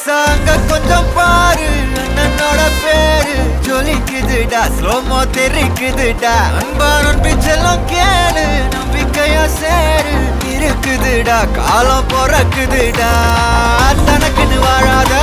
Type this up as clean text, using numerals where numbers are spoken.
நைசாங்க கொஞ்சம் பாரு அண்ணனோட பேரு ஜொலிக்குதுடா ஸ்லோமோ தெரிக்குதுடா அன்பா நம்பிச்செல்லாம் கேளு நம்பிக்கையா சேரு இருக்குதுடா காலம் பிறக்குதுடா தனக்குன்னு வாழாத